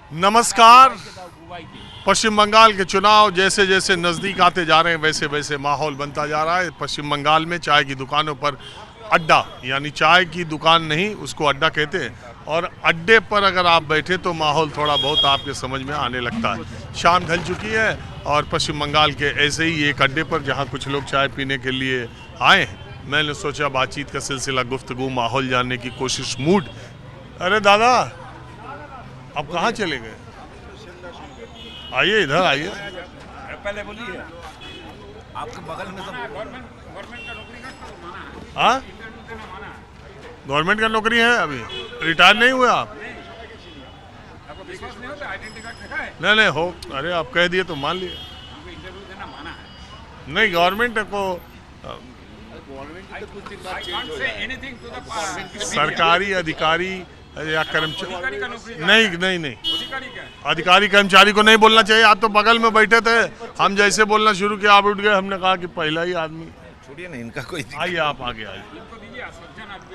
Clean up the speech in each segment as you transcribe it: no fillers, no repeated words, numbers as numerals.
नमस्कार। पश्चिम बंगाल के चुनाव जैसे जैसे नज़दीक आते जा रहे हैं वैसे वैसे माहौल बनता जा रहा है। पश्चिम बंगाल में चाय की दुकानों पर अड्डा, यानी चाय की दुकान नहीं उसको अड्डा कहते हैं, और अड्डे पर अगर आप बैठे तो माहौल थोड़ा बहुत आपके समझ में आने लगता है। शाम ढल चुकी है और पश्चिम बंगाल के ऐसे ही एक अड्डे पर जहाँ कुछ लोग चाय पीने के लिए आए हैं, मैंने सोचा बातचीत का सिलसिला, गुफ्तगू, माहौल जानने की कोशिश, मूड। अरे दादा, अब कहाँ चले गए? आइए, इधर आइए। पहले बोलिए, आपके बगल में सब हाँ, गवर्नमेंट का नौकरी है, अभी रिटायर नहीं हुए आप? नहीं नहीं हो, अरे आप कह दिए तो मान लिए। नहीं, गवर्नमेंट को सरकारी अधिकारी या कर्मचारी नहीं नहीं नहीं, अधिकारी कर्मचारी को नहीं बोलना चाहिए। आप तो बगल में बैठे थे, हम जैसे बोलना शुरू किया आप उठ गए। हमने कहा कि पहला ही आदमी। छोड़िए ना, इनका कोई आइए, आप आगे आइए,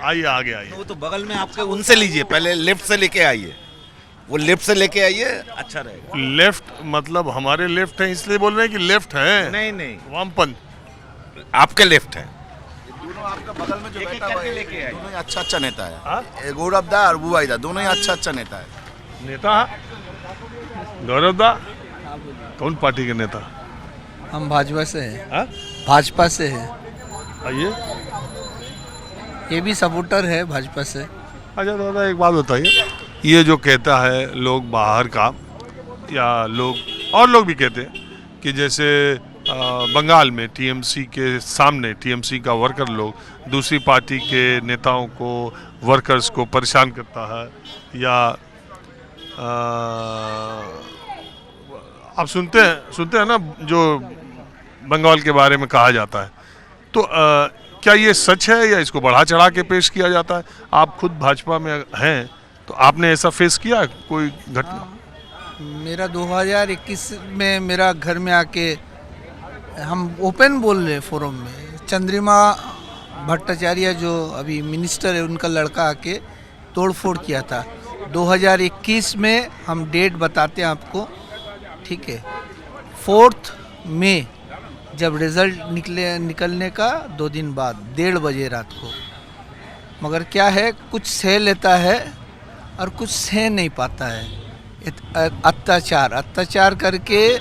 आइए आगे आइए। वो तो बगल में आपके, उनसे लीजिए, पहले लेफ्ट से लेके आइए, वो लेफ्ट से लेके आइए, अच्छा रहेगा। लेफ्ट मतलब हमारे लेफ्ट है इसलिए बोल रहे हैं कि लेफ्ट है? नहीं नहीं, वामपंथ आपके लेफ्ट है। दोनों आपका बगल में जो बैठा हुआ है, लेके आइए। दोनों ही अच्छा नेता हाँ? है। गौरव दा और बुआई दा दोनों ही अच्छा नेता है। नेता गौरव दा कौन पार्टी के नेता? हम भाजपा से हैं। हाँ? भाजपा से है, आइए। ये भी सपोर्टर है भाजपा से। अच्छा दादा, एक बात बताइए, ये जो कहता है लोग बाहर का, या लोग और लोग भी कहते हैं कि जैसे बंगाल में टीएमसी के सामने टीएमसी का वर्कर लोग दूसरी पार्टी के नेताओं को, वर्कर्स को परेशान करता है, या आप सुनते हैं ना जो बंगाल के बारे में कहा जाता है, तो क्या ये सच है या इसको बढ़ा चढ़ा के पेश किया जाता है? आप खुद भाजपा में हैं तो आपने ऐसा फेस किया है कोई घटना? मेरा 2021 में मेरा घर में आके, हम ओपन बोल रहे फोरम में, चंद्रिमा भट्टाचार्य जो अभी मिनिस्टर है उनका लड़का आके तोड़फोड़ किया था। 2021 में हम डेट बताते हैं आपको, ठीक है, 4 मई जब रिज़ल्ट निकलने का 2 दिन बाद 1:30 बजे रात को। मगर क्या है, कुछ सह लेता है और कुछ सह नहीं पाता है। अत्याचार करके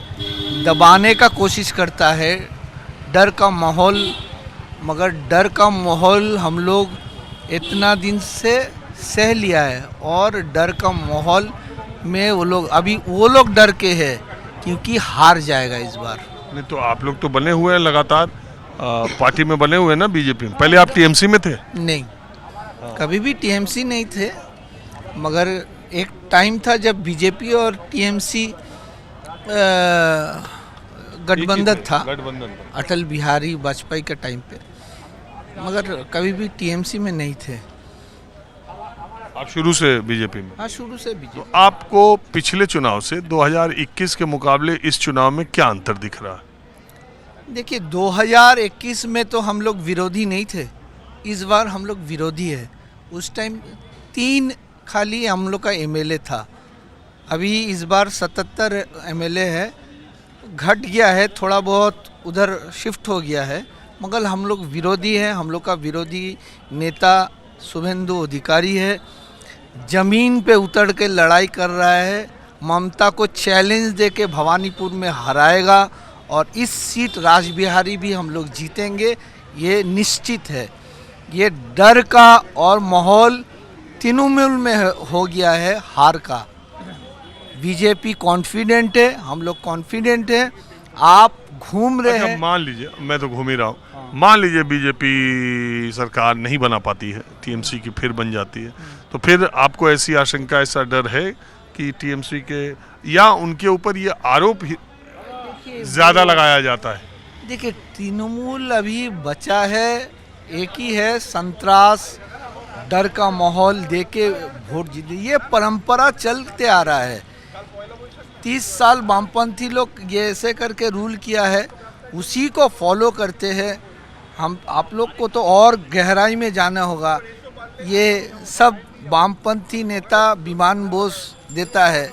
दबाने का कोशिश करता है, डर का माहौल। मगर डर का माहौल हम लोग इतना दिन से सह लिया है, और डर का माहौल में वो लोग डर के हैं क्योंकि हार जाएगा इस बार। नहीं तो आप लोग तो बने हुए हैं लगातार, पार्टी में बने हुए हैं ना बीजेपी में। पहले आप टीएमसी में थे? नहीं, कभी भी टीएमसी नहीं थे, मगर एक टाइम था जब बीजेपी और टीएमसी गठबंधन था, अटल बिहारी वाजपेयी के टाइम पे, मगर कभी भी टीएमसी में नहीं थे। आप शुरू से बीजेपी में? हाँ, शुरू से बीजेपी। तो आपको पिछले चुनाव से 2021 के मुकाबले इस चुनाव में क्या अंतर दिख रहा है? देखिए, 2021 में तो हम लोग विरोधी नहीं थे, इस बार हम लोग विरोधी है। उस टाइम 3 खाली हम लोग का एमएलए था, अभी इस बार 77 एमएलए है, घट गया है, थोड़ा बहुत उधर शिफ्ट हो गया है, मगर हम लोग विरोधी हैं। हम लोग का विरोधी नेता शुभेंदु अधिकारी है, ज़मीन पे उतर के लड़ाई कर रहा है, ममता को चैलेंज दे के भवानीपुर में हराएगा, और इस सीट राजबिहारी भी हम लोग जीतेंगे, ये निश्चित है। ये डर का और माहौल तृणमूल में हो गया है हार का। बीजेपी कॉन्फिडेंट है, हम लोग कॉन्फिडेंट है। आप घूम रहे हैं, मान लीजिए, मैं तो घूम ही रहा हूँ, मान लीजिए बीजेपी सरकार नहीं बना पाती है, टीएमसी की फिर बन जाती है, तो फिर आपको ऐसी आशंका, ऐसा डर है कि टीएमसी के या उनके ऊपर ये आरोप ज़्यादा लगाया जाता है? देखिए, तृणमूल अभी बचा है, एक ही है, संतरास, डर का माहौल देके वोट जीते, ये परंपरा चलते आ रहा है। 30 साल वामपंथी लोग ये ऐसे करके रूल किया है, उसी को फॉलो करते हैं। हम आप लोग को तो और गहराई में जाना होगा। ये सब वामपंथी नेता विमान बोस देता है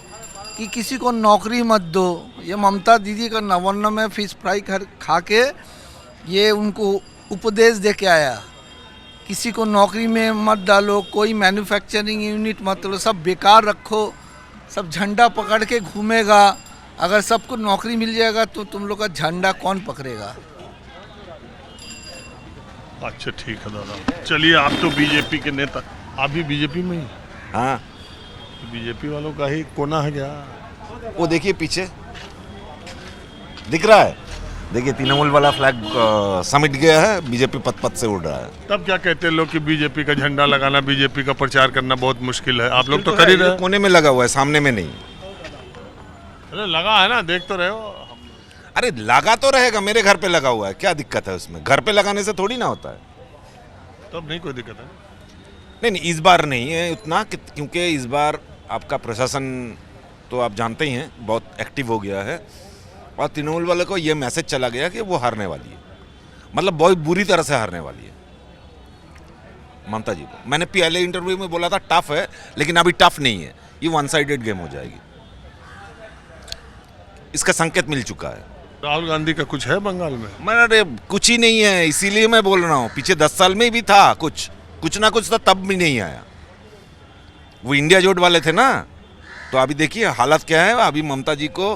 कि किसी को नौकरी मत दो। ये ममता दीदी का नवन्न में फिश फ्राई खा के ये उनको उपदेश दे के आया, किसी को नौकरी में मत डालो, कोई मैन्युफैक्चरिंग यूनिट मत लो, सब बेकार रखो, सब झंडा पकड़ के घूमेगा। अगर सबको नौकरी मिल जाएगा तो तुम लोग का झंडा कौन पकड़ेगा? अच्छा ठीक है दादा, चलिए आप तो बीजेपी के नेता, आप भी बीजेपी में ही? हाँ, बीजेपी वालों का ही कोना है क्या? वो देखिए पीछे दिख रहा है, देखिए तृणमूल वाला फ्लैग समिट गया है, बीजेपी पद पद से उड़ रहा है। तब क्या कहते हैं लोग कि बीजेपी का झंडा लगाना, बीजेपी का प्रचार करना बहुत मुश्किल है। आप लोग तो कर ही रहे हैं। कोने में लगा हुआ है, सामने में नहीं। अरे लगा है ना, देख तो रहे हो। अरे लगा तो रहेगा, मेरे घर पे लगा हुआ है, क्या दिक्कत है उसमें? घर पे लगाने से थोड़ी ना होता है। तब नहीं कोई दिक्कत है। नहीं, इस बार नहीं है उतना, क्योंकि इस बार आपका प्रशासन तो आप जानते ही हैं बहुत एक्टिव हो गया है, और तृणमूल वाले को ये मैसेज चला गया कि वो हारने वाली है, मतलब बहुत बुरी तरह से हारने वाली है ममता जी को। मैंने पहले इंटरव्यू में बोला था टफ है, लेकिन अभी टफ नहीं है, ये वन साइडेड गेम हो जाएगी, इसका संकेत मिल चुका है। राहुल गांधी का कुछ है बंगाल में? अरे कुछ ही नहीं है, इसीलिए मैं बोल रहा हूँ। पीछे 10 साल में भी था कुछ ना कुछ था, तब भी नहीं आया। वो इंडिया जोट वाले थे ना, तो अभी देखिए हालत क्या है। अभी ममता जी को,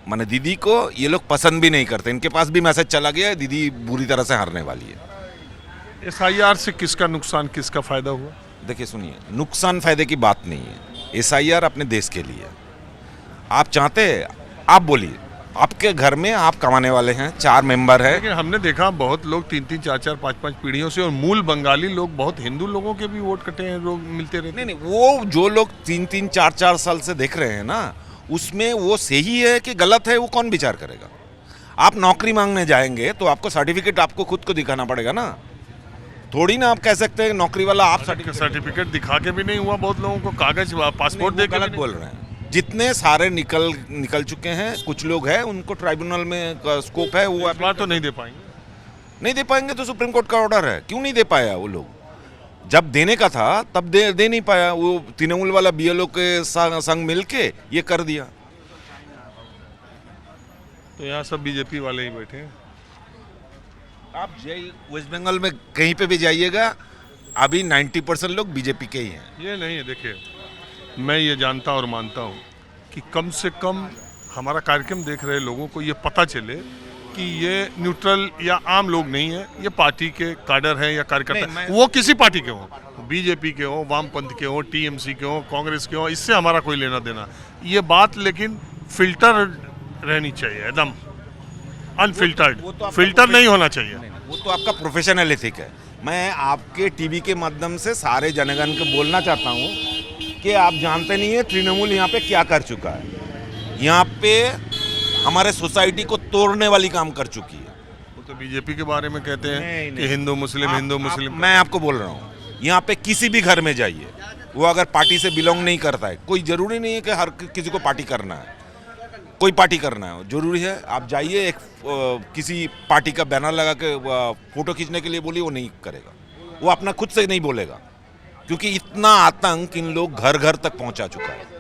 माने दीदी को ये लोग पसंद भी नहीं करते। इनके पास भी मैसेज चला गया है, दीदी बुरी तरह से हारने वाली है। SIR से किसका नुकसान, किसका फायदा हुआ? देखिए सुनिए, नुकसान फायदे की बात नहीं है। SIR अपने देश के लिए। आप चाहते, आप बोलिए, आपके घर में आप कमाने वाले हैं, 4 मेंबर है, लेकिन हमने देखा बहुत लोग 3-3, 4-4, 5-5 पीढ़ियों से, और मूल बंगाली लोग, बहुत हिंदू लोगों के भी वोट कटे हैं, लोग मिलते रहते। नहीं, वो जो लोग 3-3, 4-4 साल से देख रहे हैं ना, उसमें वो सही है कि गलत है, वो कौन विचार करेगा? आप नौकरी मांगने जाएंगे तो आपको सर्टिफिकेट आपको खुद को दिखाना पड़ेगा ना, थोड़ी ना आप कह सकते हैं नौकरी वाला आप सर्टिफिकेट दिखा के भी नहीं हुआ, बहुत लोगों को कागज पासपोर्ट दे के गलत बोल रहे हैं। जितने सारे निकल चुके हैं, कुछ लोग हैं उनको ट्राइब्यूनल में स्कोप है, वो इस बार तो नहीं दे पाएंगे। नहीं दे पाएंगे तो सुप्रीम कोर्ट का ऑर्डर है, क्यों नहीं दे पाया? वो लोग जब देने का था तब दे नहीं पाया, वो तृणमूल वाला BLO के संग मिल के ये कर दिया। तो यहाँ सब बीजेपी वाले ही बैठे हैं। आप वेस्ट बंगाल में कहीं पे भी जाइएगा, अभी 90% लोग बीजेपी के ही हैं। ये नहीं है, देखिए मैं ये जानता और मानता हूँ कि कम से कम हमारा कार्यक्रम देख रहे लोगों को ये पता चले कि ये न्यूट्रल या आम लोग नहीं है, ये पार्टी के कैडर हैं या कार्यकर्ता हैं, वो किसी पार्टी के हों, बीजेपी के हों, वामपंथ के हों, TMC के हों, कांग्रेस के हों, इससे हमारा कोई लेना देना। ये बात लेकिन फिल्टर रहनी चाहिए, एकदम अनफिल्टर्ड, फिल्टर नहीं होना चाहिए। वो तो आपका प्रोफेशनल एथिक है। मैं आपके टीवी के माध्यम से सारे जनगण को बोलना चाहता हूँ कि आप जानते नहीं है तृणमूल यहाँ पे क्या कर चुका है। यहाँ पे हमारे सोसाइटी को तोड़ने वाली काम कर चुकी है। वो तो बीजेपी के बारे में कहते हैं कि हिंदू मुस्लिम। मैं आपको बोल रहा हूँ, यहाँ पे किसी भी घर में जाइए, वो अगर पार्टी से बिलोंग नहीं करता है, कोई जरूरी नहीं है कि हर किसी को पार्टी करना है, कोई पार्टी करना है जरूरी है। आप जाइए, एक किसी पार्टी का बैनर लगा के फोटो खींचने के लिए बोलिए, वो नहीं करेगा, वो अपना खुद से नहीं बोलेगा, क्योंकि इतना आतंक इन लोग घर घर तक पहुंचा चुका है।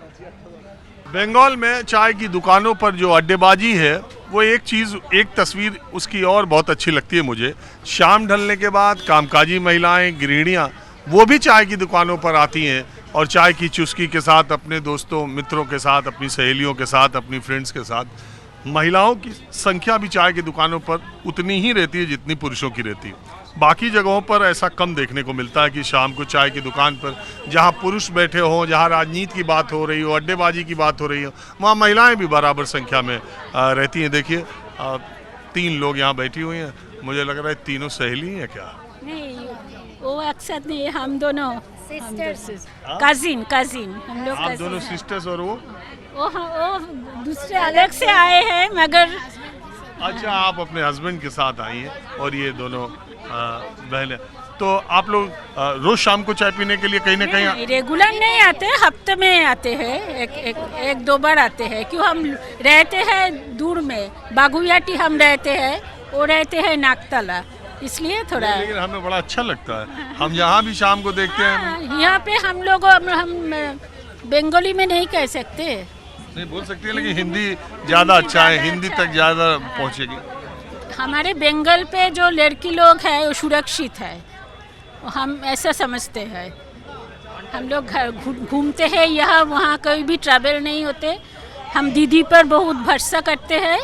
बंगाल में चाय की दुकानों पर जो अड्डेबाजी है, वो एक चीज़, एक तस्वीर उसकी और बहुत अच्छी लगती है मुझे। शाम ढलने के बाद कामकाजी महिलाएं, गृहिणियां, वो भी चाय की दुकानों पर आती हैं और चाय की चुस्की के साथ अपने दोस्तों मित्रों के साथ, अपनी सहेलियों के साथ, अपनी फ्रेंड्स के साथ। महिलाओं की संख्या भी चाय की दुकानों पर उतनी ही रहती है जितनी पुरुषों की रहती है। बाकी जगहों पर ऐसा कम देखने को मिलता है कि शाम को चाय की दुकान पर जहां पुरुष बैठे हों, जहां राजनीति की बात हो रही हो, अड्डेबाजी की बात हो रही हो, वहां महिलाएं भी बराबर संख्या में रहती हैं। देखिए 3 लोग यहाँ बैठी हुई हैं, मुझे लग रहा है तीनों सहेली हैं क्या? नहीं, वो अक्सर नहीं, हम दोनों कजिन हम लोग। आप दोनों सिस्टर्स और वो दूसरे अलग से आए हैं, मगर अच्छा, आप अपने हस्बैंड के साथ आई हैं और ये दोनों बहनें। तो आप लोग रोज शाम को चाय पीने के लिए कहीं ना कहीं? रेगुलर नहीं आते, हफ्ते में आते हैं, एक दो बार आते हैं। क्यों, हम रहते हैं दूर में, बागुयाटी हम रहते हैं, वो रहते हैं नागतला, इसलिए थोड़ा। लेकिन हमें बड़ा अच्छा लगता है, हम यहाँ भी शाम को देखते हैं। यहाँ पे हम लोग, हम बंगाली में नहीं कह सकते, नहीं बोल सकती है, लेकिन हिंदी ज़्यादा अच्छा है, हिंदी तक ज़्यादा पहुँचेगी। हमारे बंगाल पे जो लड़की लोग हैं वो सुरक्षित है, हम ऐसा समझते हैं। हम लोग घूमते हैं यहाँ वहाँ, कभी भी ट्रैवल नहीं होते। हम दीदी पर बहुत भरोसा करते हैं,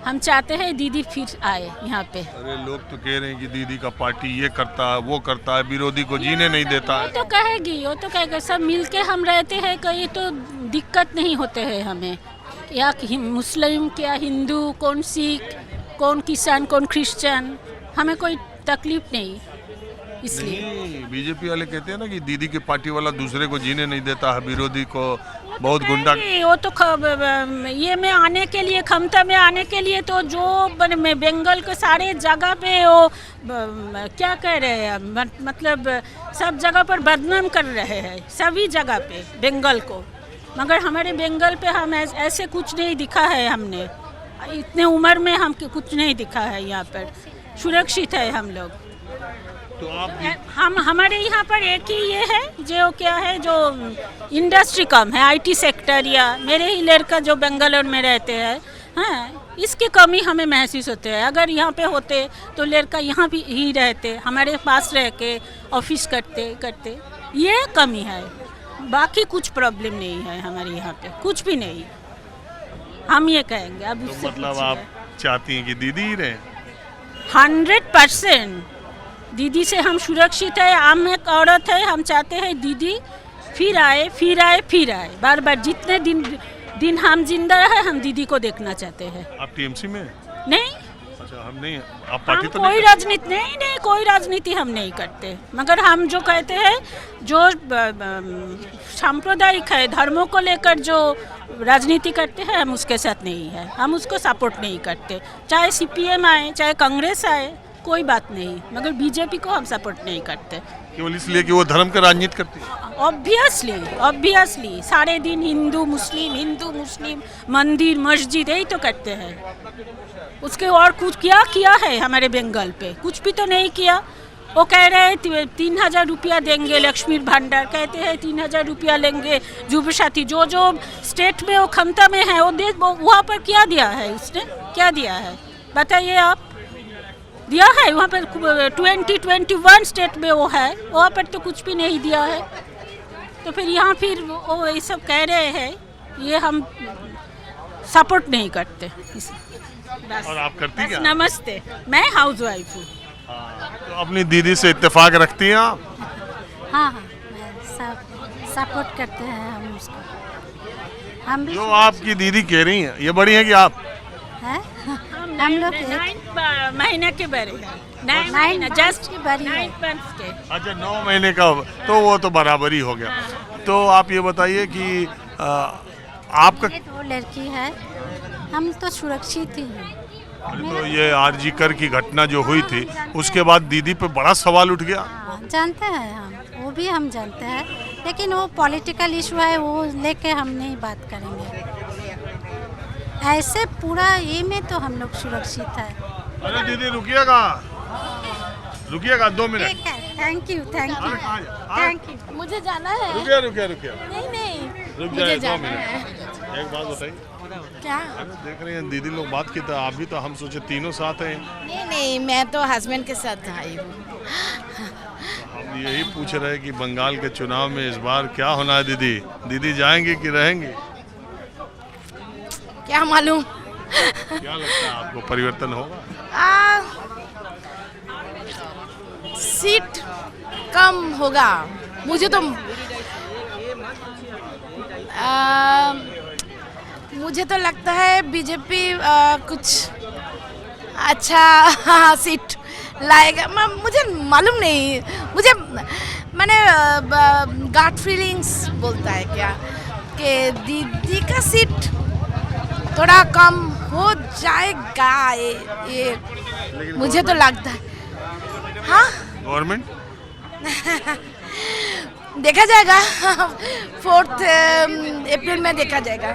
हम चाहते हैं दीदी फिर आए यहाँ पे। अरे लोग तो कह रहे हैं कि दीदी का पार्टी ये करता है वो करता है, विरोधी को जीने नहीं देता है। वो तो कहेगी सब मिल के हम रहते हैं, कहीं तो दिक्कत नहीं होते हैं हमें। या मुस्लिम क्या हिंदू, कौन सिख, कौन किसान, कौन क्रिश्चियन, हमें कोई तकलीफ नहीं। इसलिए बीजेपी वाले कहते हैं ना कि दीदी की पार्टी वाला दूसरे को जीने नहीं देता है, विरोधी को बहुत गुंडा। वो तो ये में आने के लिए, क्षमता में आने के लिए तो जो में बंगाल के सारे जगह पे वो क्या कह रहे हैं, मतलब सब जगह पर बदनाम कर रहे हैं, सभी जगह पे बंगाल को। मगर हमारे बंगाल पे हम ऐसे कुछ नहीं दिखा है, हमने इतने उम्र में हम कुछ नहीं दिखा है। यहाँ पर सुरक्षित है हम लोग। तो आप हम हमारे यहाँ पर एक ही ये है जो क्या है, जो इंडस्ट्री कम है, आईटी सेक्टर, या मेरे ही लड़का जो बेंगलोर में रहते हैं, हाँ, इसकी कमी हमें महसूस होते है। अगर यहाँ पे होते तो लड़का यहाँ भी ही रहते, हमारे पास रह के ऑफिस करते, ये कमी है। बाकी कुछ प्रॉब्लम नहीं है हमारे यहाँ पे, कुछ भी नहीं। हम ये कहेंगे अब तो मतलब आप चाहती हैं कि दीदी ही रहे? 100% दीदी से हम सुरक्षित है। हम एक औरत है, हम चाहते हैं दीदी फिर आए, बार बार जितने दिन हम जिंदा रहे, हम दीदी को देखना चाहते हैं। आप टीएमसी में? नहीं, अच्छा, हम नहीं, आप पार्टी तो कोई राजनीति नहीं, कोई राजनीति हम नहीं करते। मगर हम जो कहते हैं, जो सांप्रदायिक है, धर्मों को लेकर जो राजनीति करते हैं, हम उसके साथ नहीं है, हम उसको सपोर्ट नहीं करते। चाहे सीपीएम आए, चाहे कांग्रेस आए, कोई बात नहीं, मगर बीजेपी को हम सपोर्ट नहीं करते। केवल इसलिए कि वो धर्म का राजनीति करती है? ऑब्वियसली सारे दिन हिंदू मुस्लिम मंदिर मस्जिद यही तो करते हैं। उसके और कुछ क्या किया है हमारे बंगाल पे? कुछ भी तो नहीं किया। वो कह रहे हैं 3000 रुपया देंगे, लक्ष्मी भंडार कहते हैं 3000 रुपया लेंगे, युवा साथी जो स्टेट में वो क्षमता में है वो वहाँ पर क्या दिया है उसने, क्या दिया है बताइए आप? दिया है वहाँ पर 21 स्टेट में वो है, वहाँ पर तो कुछ भी नहीं दिया है। तो फिर यहाँ वो ये सब कह रहे हैं, ये हम सपोर्ट नहीं करते। और आप करती क्या? नमस्ते, मैं हाउसवाइफ हूँ। तो अपनी दीदी से इत्तेफाक रखती हैं आप? हाँ, सब सपोर्ट करते हैं हम उसको। हम भी जो आपकी दीदी कह रही हैं, ये बड़ी हैं कि आप? हैं? हम लोग 9 महीने के बड़े हैं, 9 महीने जस्ट की बड़ी है। 9 months के। अच्छा, 9 महीने का, तो वो तो बराबर ही हो गया। तो आप ये बताइए कि आपका ये 2 लड़की है, हम तो सुरक्षित ही हैं। तो ये आरजी कर की घटना जो हुई थी, उसके बाद दीदी पे बड़ा सवाल उठ गया। हाँ, जानते हैं हम, वो भी हम जानते हैं, लेकिन वो पॉलिटिकल इशू है, वो लेके हम नहीं बात करेंगे। ऐसे पूरा ये में तो हम लोग सुरक्षित है। अरे दीदी रुकिएगा 2 मिनट। ठीक है, थैंक यू। मुझे जाना है। रुकिए नहीं रुक जाए 2 मिनट। एक बात बताइए, क्या? अरे देख रहे हैं दीदी लोग बात की, तो आप भी तो हम सोचे तीनों साथ हैं। नहीं, मैं तो हस्बैंड के साथ आई हूँ। हम यही पूछ रहे हैं कि बंगाल के चुनाव में इस बार क्या होना है? दीदी जाएंगे कि रहेंगे? क्या मालूम। क्या लगता है आपको, परिवर्तन होगा? सीट कम होगा, मुझे तो लगता है बीजेपी कुछ अच्छा सीट लाएगा। मुझे मालूम नहीं, मुझे मैंने गट फीलिंग्स बोलता है क्या कि दीदी का सीट थोड़ा कम हो जाएगा, ये मुझे तो लगता है। हाँ, गवर्नमेंट देखा जाएगा 4 अप्रैल में देखा जाएगा।